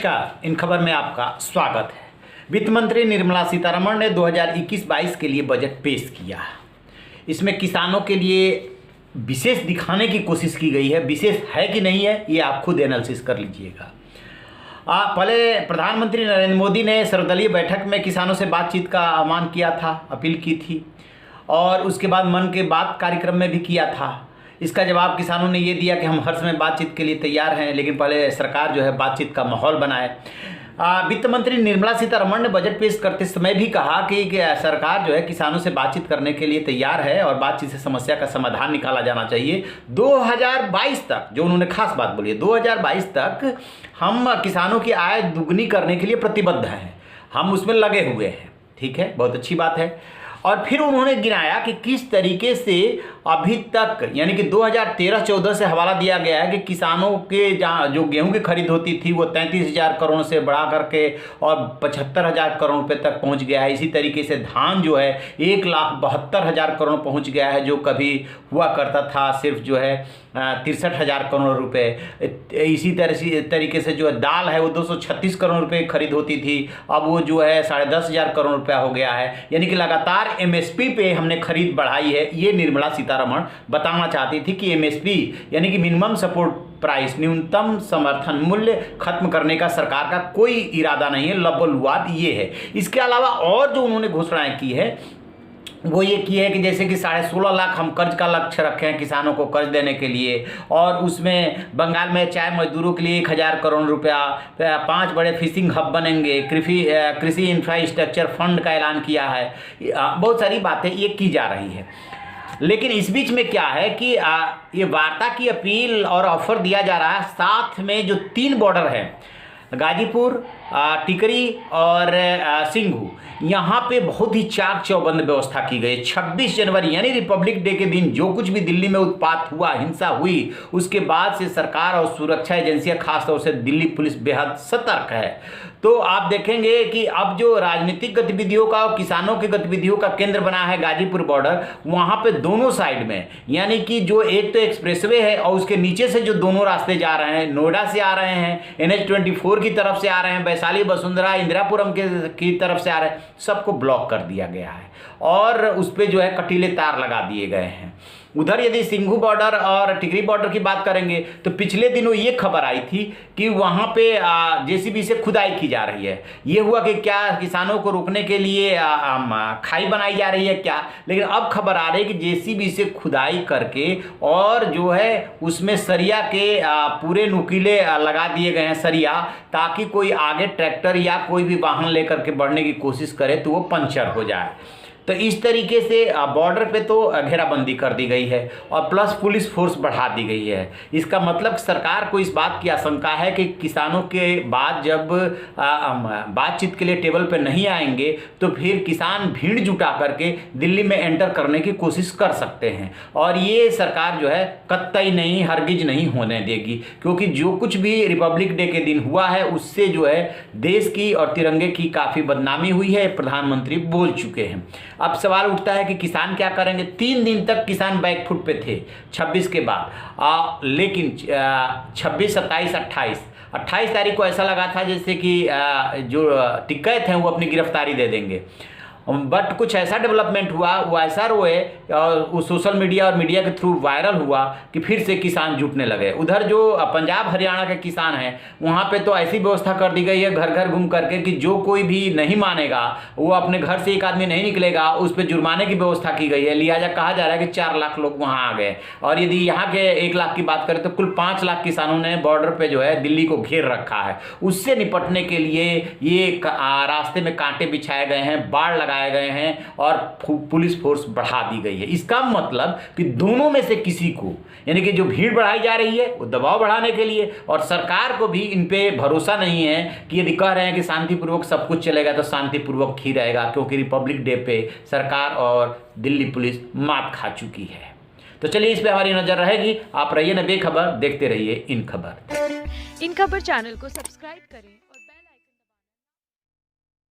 नमस्कार, इन खबर में आपका स्वागत है। वित्त मंत्री निर्मला सीतारमण ने 2021-22 के लिए बजट पेश किया। इसमें किसानों के लिए विशेष दिखाने की कोशिश की गई है। विशेष है कि नहीं है, ये आप खुद एनालिसिस कर लीजिएगा। पहले प्रधानमंत्री नरेंद्र मोदी ने सर्वदलीय बैठक में किसानों से बातचीत का आह्वान किया था, अपील की थी, और उसके बाद मन की बात कार्यक्रम में भी किया था। इसका जवाब किसानों ने ये दिया कि हम हर समय बातचीत के लिए तैयार हैं, लेकिन पहले सरकार जो है बातचीत का माहौल बनाए। वित्त मंत्री निर्मला सीतारमण ने बजट पेश करते समय भी कहा कि सरकार जो है किसानों से बातचीत करने के लिए तैयार है और बातचीत से समस्या का समाधान निकाला जाना चाहिए। 2022 तक, जो उन्होंने खास बात बोली है, 2022 तक हम किसानों की आय दुगनी करने के लिए प्रतिबद्ध हैं, हम उसमें लगे हुए हैं। ठीक है, बहुत अच्छी बात है। और फिर उन्होंने गिनाया कि किस तरीके से अभी तक, यानी कि 2013-14 से हवाला दिया गया है कि किसानोों के जहाँ जो गेहूं की खरीद होती थी वो 33,000 करोड़ से बढ़ा करके और 75,000 करोड़ रुपए तक पहुंच गया है। इसी तरीके से धान जो है 1,72,000 करोड़ पहुंच गया है, जो कभी हुआ करता था सिर्फ जो है 63,000 करोड़ रुपए। इसी तरीके से जो है दाल है वो 236 करोड़ रुपए खरीद होती थी, अब वो जो है 10,500 करोड़ रुपया हो गया है। यानी कि लगातार एमएसपी पे हमने खरीद बढ़ाई है। ये निर्मला सीतारमण बताना चाहती थी कि एमएसपी यानी कि मिनिमम सपोर्ट प्राइस, न्यूनतम समर्थन मूल्य खत्म करने का सरकार का कोई इरादा नहीं है। लबोलुआत ये है। इसके अलावा और जो उन्होंने घोषणाएं की है वो ये की है कि जैसे कि 16.5 लाख हम कर्ज का लक्ष्य रखे हैं किसानों को कर्ज देने के लिए, और उसमें बंगाल में चाय मजदूरों के लिए 1,000 करोड़ रुपया, 5 बड़े फिशिंग हब बनेंगे, कृषि इंफ्रास्ट्रक्चर फंड का ऐलान किया है। बहुत सारी बातें ये की जा रही है। लेकिन इस बीच में क्या है कि ये वार्ता की अपील और ऑफर दिया जा रहा है। साथ में जो 3 बॉर्डर है, गाजीपुर, टिकरी और सिंघू, यहाँ पे बहुत ही चाक चौबंद व्यवस्था की गई। 26 जनवरी यानी रिपब्लिक डे के दिन जो कुछ भी दिल्ली में उत्पात हुआ, हिंसा हुई, उसके बाद से सरकार और सुरक्षा एजेंसियां, खासतौर से दिल्ली पुलिस बेहद सतर्क है। तो आप देखेंगे कि अब जो राजनीतिक गतिविधियों का और किसानों की गतिविधियों का केंद्र बना है गाजीपुर बॉर्डर, वहाँ पे दोनों साइड में, यानी कि जो एक तो एक्सप्रेसवे है और उसके नीचे से जो दोनों रास्ते जा रहे हैं, नोएडा से आ रहे हैं, NH-24 की तरफ से आ रहे हैं, वैशाली, वसुंधरा, इंदिरापुरम की तरफ से आ रहे हैं, सबको ब्लॉक कर दिया गया है और उस पर जो है कटीले तार लगा दिए गए हैं। उधर यदि सिंघू बॉर्डर और टिकरी बॉर्डर की बात करेंगे तो पिछले दिनों ये खबर आई थी कि वहाँ पे जेसीबी से खुदाई की जा रही है। ये हुआ कि क्या किसानों को रोकने के लिए खाई बनाई जा रही है क्या, लेकिन अब खबर आ रही है कि जेसीबी से खुदाई करके और जो है उसमें सरिया के पूरे नुकीले लगा दिए गए हैं सरिया, ताकि कोई आगे ट्रैक्टर या कोई भी वाहन लेकर के बढ़ने की कोशिश करे तो वो पंचर हो जाए। तो इस तरीके से बॉर्डर पे तो घेराबंदी कर दी गई है और प्लस पुलिस फोर्स बढ़ा दी गई है। इसका मतलब सरकार को इस बात की आशंका है कि किसानों के बाद जब बातचीत के लिए टेबल पे नहीं आएंगे तो फिर किसान भीड़ जुटा करके दिल्ली में एंटर करने की कोशिश कर सकते हैं, और ये सरकार जो है कतई नहीं, हरगिज नहीं होने देगी, क्योंकि जो कुछ भी रिपब्लिक डे के दिन हुआ है उससे जो है देश की और तिरंगे की काफ़ी बदनामी हुई है। प्रधानमंत्री बोल चुके हैं। अब सवाल उठता है कि किसान क्या करेंगे। 3 दिन तक किसान बैकफुट पे थे 26 के बाद, लेकिन 26, 27, 28 तारीख को ऐसा लगा था जैसे कि जो टिकैत हैं वो अपनी गिरफ्तारी दे देंगे, बट कुछ ऐसा डेवलपमेंट हुआ, वो ऐसा रोए और सोशल मीडिया और मीडिया के थ्रू वायरल हुआ कि फिर से किसान जुटने लगे। उधर जो पंजाब हरियाणा के किसान हैं वहाँ पे तो ऐसी व्यवस्था कर दी गई है घर घर घूम करके कि जो कोई भी नहीं मानेगा, वो अपने घर से एक आदमी नहीं निकलेगा, उस पर जुर्माने की व्यवस्था की गई है। लिहाजा कहा जा रहा है कि 4 लाख लोग वहाँ आ गए, और यदि यहाँ के 1 लाख की बात करें तो कुल 5 लाख किसानों ने बॉर्डर पर जो है दिल्ली को घेर रखा है। उससे निपटने के लिए ये रास्ते में कांटे बिछाए गए हैं, बाढ़ लगाए गए हैं और पुलिस फोर्स बढ़ा दी गई है। इसका मतलब कि दोनों में से किसी को, यानी कि जो भीड़ बढ़ाई जा रही है वो दबाव बढ़ाने के लिए, और सरकार को भी इन पे भरोसा नहीं है कि यदि कह रहे हैं कि शांतिपूर्वक सब कुछ चलेगा तो शांतिपूर्वक ही रहेगा, क्योंकि रिपब्लिक डे पे सरकार और दिल्ली पुलिस मात खा चुकी है। तो चलिए इस पे हमारी नजर रहेगी। आप रहिए ना बेखबर, देखते रहिए इन खबर। इन खबर चैनल को सब्सक्राइब करें।